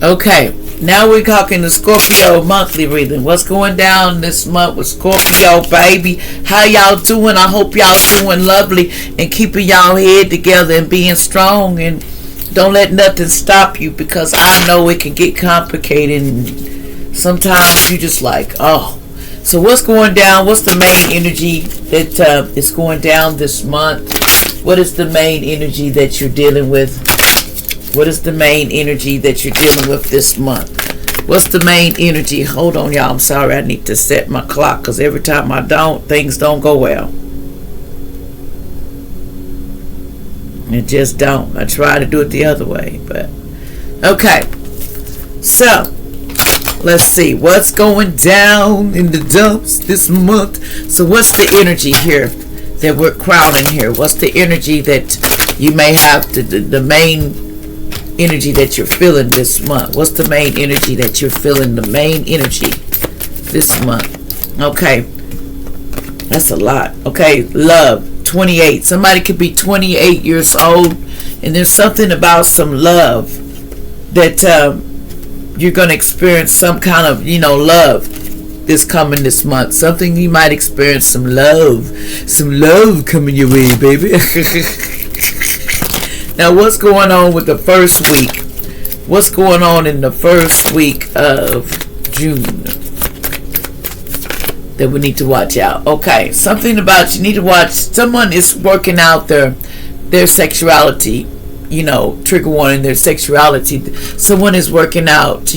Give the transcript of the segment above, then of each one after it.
Okay, now we're talking the Scorpio monthly reading. What's going down this month with Scorpio, baby? How y'all doing? I hope y'all doing lovely and keeping y'all head together and being strong, and don't let nothing stop you, because I know it can get complicated and sometimes you just like, oh. So what's going down? What's the main energy that is going down this month? What is the main energy that you're dealing with? What is the main energy that you're dealing with this month? What's the main energy? Hold on, y'all. I'm sorry. I need to set my clock, because every time I don't, things don't go well. It just don't. I try to do it the other way, but okay. So let's see what's going down in the dumps this month. So what's the energy here that we're crowding here? What's the energy that you may have the main energy that you're feeling this month? What's the main energy that you're feeling? The main energy this month. Okay, that's a lot. Okay, love. 28. Somebody could be 28 years old, and there's something about some love that you're going to experience. Some kind of love this coming this month. Something you might experience. Some love coming your way, baby. Now, what's going on with the first week? What's going on in the first week of June that we need to watch out? Okay, something about you need to watch. Someone is working out their sexuality. Trigger warning, their sexuality. Someone is working out,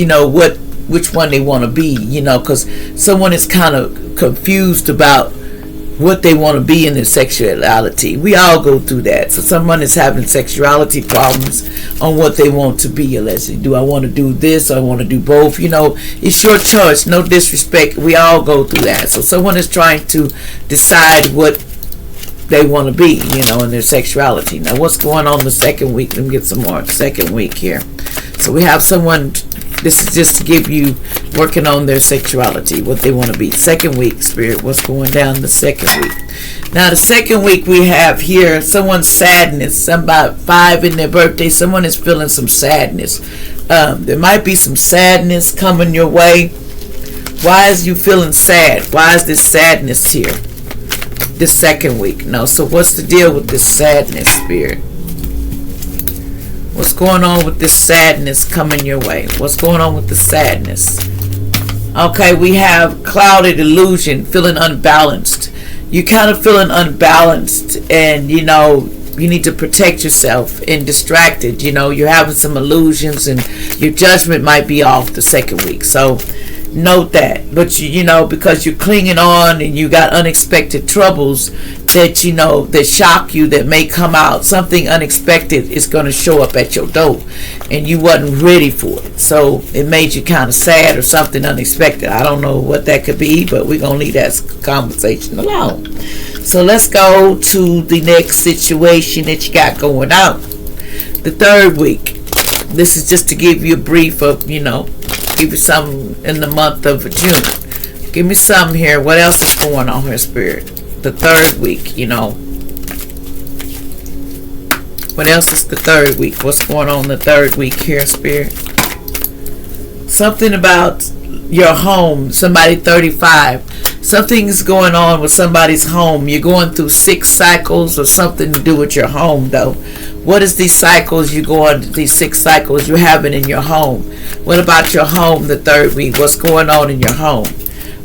which one they want to be, because someone is kind of confused about what they want to be in their sexuality. We all go through that. So someone is having sexuality problems on what they want to be. Allegedly, do I want to do this? Or I want to do both? It's your choice. No disrespect. We all go through that. So someone is trying to decide what they want to be, in their sexuality. Now, what's going on the second week? Let me get some more. Second week here. So we have someone. This is just to give you working on their sexuality, what they want to be. Second week, Spirit, what's going down the second week? Now, the second week we have here someone's sadness. Somebody 5 in their birthday. Someone is feeling some sadness. There might be some sadness coming your way. Why is you feeling sad? Why is this sadness here? This second week. No. So what's the deal with this sadness, Spirit? What's going on with this sadness coming your way? What's going on with the sadness? Okay, we have clouded illusion, feeling unbalanced. You kind of feeling unbalanced, and you need to protect yourself and distracted. You're having some illusions, and your judgment might be off the second week. So note that. But because you're clinging on and you got unexpected troubles that that shock you, that may come out. Something unexpected is going to show up at your door, and you wasn't ready for it. So it made you kind of sad, or something unexpected. I don't know what that could be, but we're going to leave that conversation alone. So let's go to the next situation that you got going on. The third week. This is just to give you a brief of, give you something in the month of June. Give me something here. What else is going on here, Spirit? The third week, What else is the third week? What's going on the third week here, Spirit? Something about your home. Somebody 35. Something's going on with somebody's home. You're going through 6 cycles or something to do with your home, though. What is these cycles you go on, these 6 cycles you're having in your home? What about your home the third week? What's going on in your home?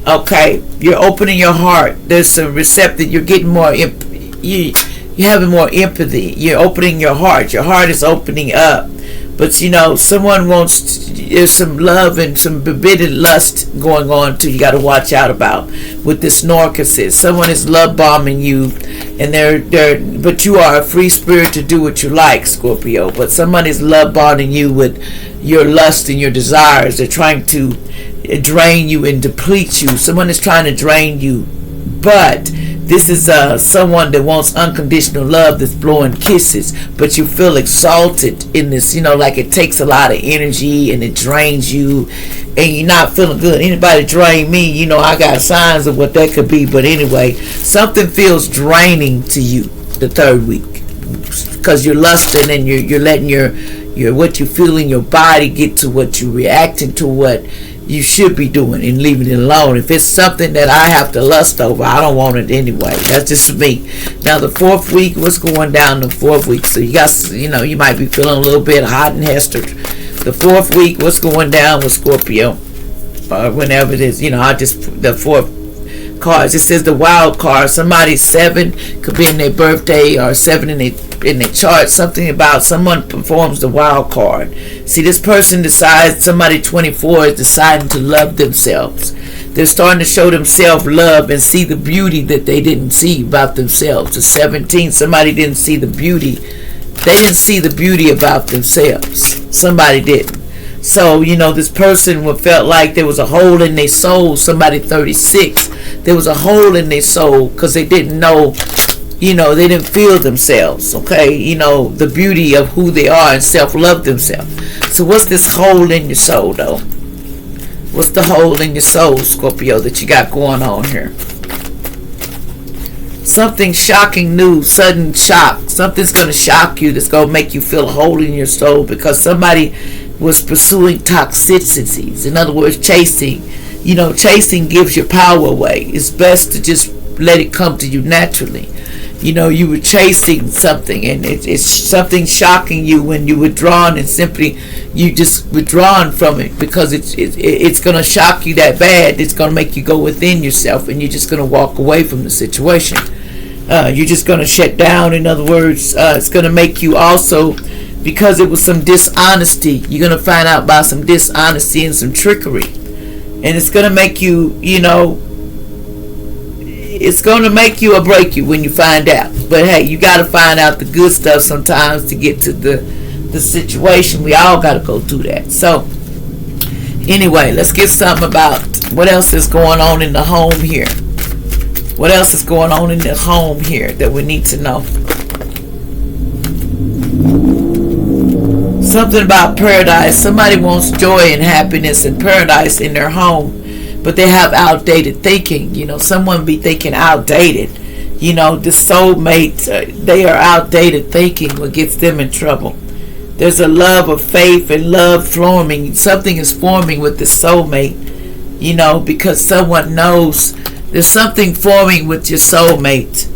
Okay, you're opening your heart. There's some receptive. You're getting more. You're having more empathy. You're opening your heart. Your heart is opening up. But someone wants. There's some love and some forbidden lust going on too. You got to watch out about with this narcissist. Someone is love bombing you, and but you are a free spirit to do what you like, Scorpio. But someone is love bombing you with your lust and your desires. They're trying to drain you and deplete you. Someone is trying to drain you, but this is someone that wants unconditional love, that's blowing kisses, but you feel exalted in this, like it takes a lot of energy and it drains you, and you're not feeling good. Anybody drain me, I got signs of what that could be. But anyway, something feels draining to you the third week, because you're lusting and you're letting your what you feel in your body get to what you reacting to, what you should be doing, and leaving it alone. If it's something that I have to lust over, I don't want it anyway. That's just me. Now the 4th week, what's going down the 4th week? So you got, you might be feeling a little bit hot and hestered. The 4th week, what's going down with Scorpio? Whenever it is, the 4th cards. It says the wild card. Somebody 7 could be in their birthday, or 7 in their chart. Something about someone performs the wild card. See, this person decides, somebody 24 is deciding to love themselves. They're starting to show themselves love and see the beauty that they didn't see about themselves. The 17, somebody didn't see the beauty. They didn't see the beauty about themselves. Somebody didn't. So, this person felt like there was a hole in their soul. Somebody 36, there was a hole in their soul because they didn't know, they didn't feel themselves, okay? The beauty of who they are and self-love themselves. So what's this hole in your soul, though? What's the hole in your soul, Scorpio, that you got going on here? Something shocking news, sudden shock. Something's going to shock you that's going to make you feel a hole in your soul because somebody was pursuing toxicities. In other words, chasing. Chasing gives your power away. It's best to just let it come to you naturally. You were chasing something, and it's something shocking you when you withdrawn, and simply you just withdrawn from it because it's going to shock you that bad. It's going to make you go within yourself, and you're just going to walk away from the situation. You're just going to shut down. In other words, it's going to make you also, because it was some dishonesty, you're going to find out about some dishonesty and some trickery. And it's going to make you, it's going to make you or break you when you find out. But hey, you got to find out the good stuff sometimes to get to the situation. We all got to go through that. So anyway, let's get something about what else is going on in the home here. What else is going on in the home here that we need to know? Something about paradise. Somebody wants joy and happiness and paradise in their home, but they have outdated thinking. Someone be thinking outdated. The soulmate, they are outdated thinking what gets them in trouble. There's a love of faith and love forming. Something is forming with the soulmate, because someone knows there's something forming with your soulmate.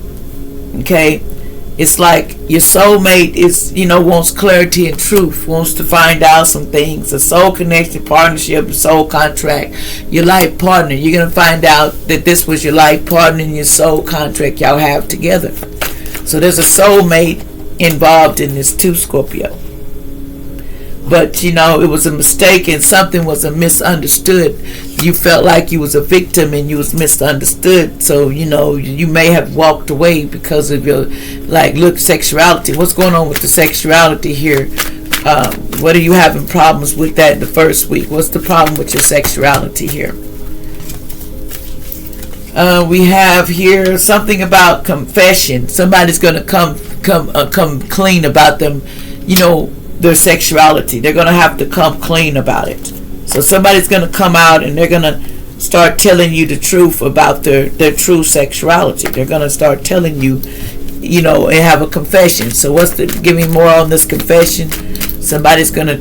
Okay? It's like your soulmate is, wants clarity and truth, wants to find out some things. A soul connection, partnership, a soul contract, your life partner. You're going to find out that this was your life partner and your soul contract y'all have together. So there's a soulmate involved in this too, Scorpio. But, it was a mistake and something was a misunderstood. You felt like you was a victim and you was misunderstood. So, you may have walked away because of your, sexuality. What's going on with the sexuality here? What are you having problems with that in the first week? What's the problem with your sexuality here? We have here something about confession. Somebody's going to come clean about them, their sexuality. They're going to have to come clean about it. So somebody's going to come out and they're going to start telling you the truth about their true sexuality. They're going to start telling you, and have a confession. So give me more on this confession. Somebody's going to,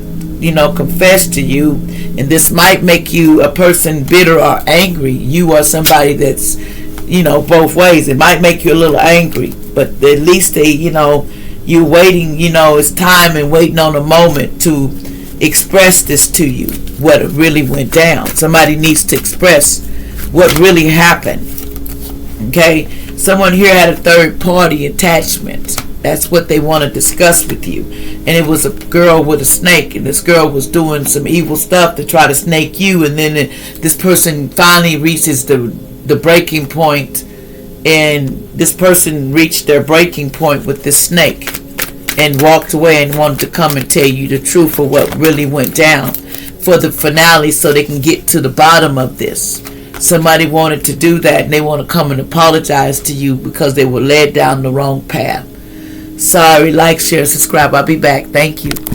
confess to you, and this might make you a person bitter or angry. You are somebody that's, both ways. It might make you a little angry, but at least they, you're waiting, it's time and waiting on a moment to express this to you, what really went down. Somebody needs to express what really happened. Okay? Someone here had a third party attachment. That's what they want to discuss with you. And it was a girl with a snake, and this girl was doing some evil stuff to try to snake you, and then this person finally reaches the breaking point, and this person reached their breaking point with this snake and walked away and wanted to come and tell you the truth of what really went down for the finale so they can get to the bottom of this. Somebody wanted to do that, and they want to come and apologize to you because they were led down the wrong path. Sorry, like, share, subscribe. I'll be back. Thank you.